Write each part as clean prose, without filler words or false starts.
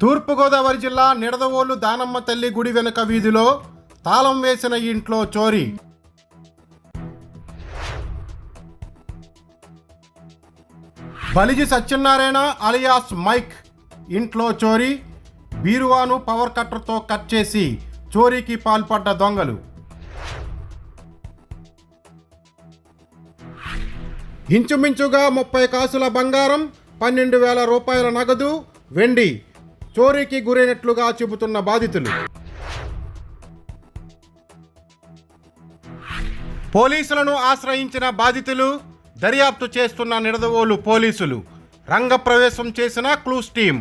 తూర్పుగోదావరి జిల్లా నిడదవోలు దానమ్మ తల్లి గుడి వెనుక వీధిలో తాళం వేసిన ఇంట్లో చోరీ. బలిజి సత్యనారాయణ అలియాస్ మైక్ ఇంట్లో చోరీ. బీరువాను పవర్ కట్టర్తో కట్ చేసి చోరీకి పాల్పడ్డ దొంగలు. ఇంచుమించుగా 30 కాసుల బంగారం, 12,000 రూపాయల నగదు, వెండి చోరీకి గురైనట్లుగా చెబుతున్న బాధితులు. పోలీసులను ఆశ్రయించిన బాధితులు, దర్యాప్తు చేస్తున్న నిడదవోలు పోలీసులు, రంగప్రవేశం చేసిన క్లూస్ టీం.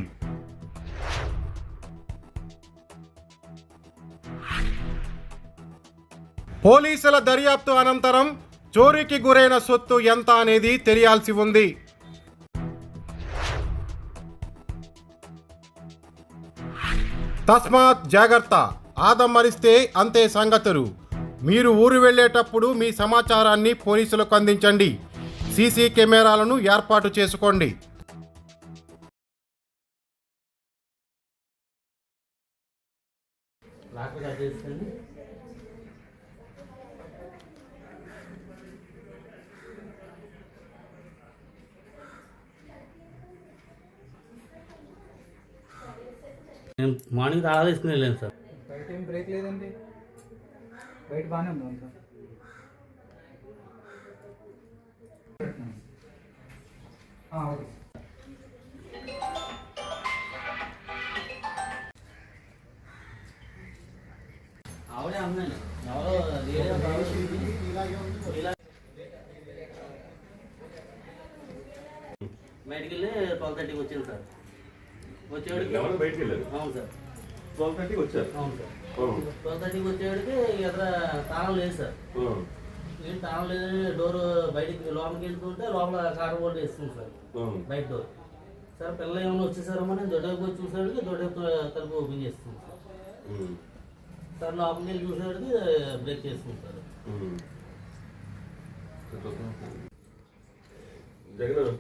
పోలీసుల దర్యాప్తు అనంతరం చోరీకి గురైన సొత్తు ఎంత అనేది తెలియాల్సి ఉంది. తస్మాత్ జాగ్రత్త, ఆదమరిస్తే అంతే సంగతులు. మీరు ఊరు వెళ్ళేటప్పుడు మీ సమాచారాన్ని పోలీసులకు అందించండి. సీసీ కెమెరాలను ఏర్పాటు చేసుకోండి. నేను మార్నింగ్ తాళాలు వేసుకుని వెళ్ళాను సార్. బయట ఏం బ్రేక్ లేదండి, బయట బాగానే ఉంది సార్. ఓకే. ఆవిడే అమ్మాయి ఎవరో బయటికి వెళ్ళి 12:30కి వచ్చాను సార్. వచ్చేవాడికి బయటికి వెళ్ళారు. అవును సార్, 12:30కి వచ్చారు. అవును సార్. 12:30కి వచ్చేవాడికి ఎదుర తాళం లేదు సార్. నేను తాళం లేదు, డోర్ బయటికి లోపలికి వెళ్తుంటే లోపల కార్ బోర్డు వేస్తుంది సార్, బయట డోర్. సార్ పిల్లలు ఏమైనా వచ్చేసారమ్మా, నేను దొడ్డకు వచ్చి చూసేవాడికి దొడ్డకు తలుపు ఓపెన్ చేస్తుంది సార్. సార్ లోపలికి వెళ్ళి చూసేవాడికి బ్రేక్ చేస్తుంది సార్. జగన్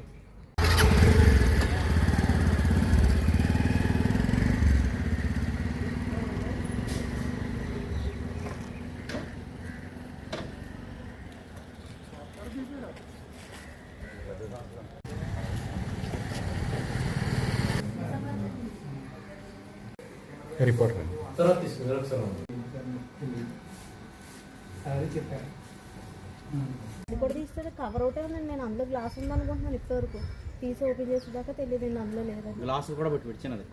రిపోర్ట్ తర్వాత తీసుకుంటారు అది చెప్పారు. కూడా తీస్తే కవర్ అవుటే ఉందండి. నేను అందులో గ్లాస్ ఉందనుకుంటున్నాను. ఇప్పటివరకు తీసి ఓపెన్ చేసేదాకా తెలియదు, అందులో లేదండి. గ్లాసులు కూడా పెట్టి పెట్టినది.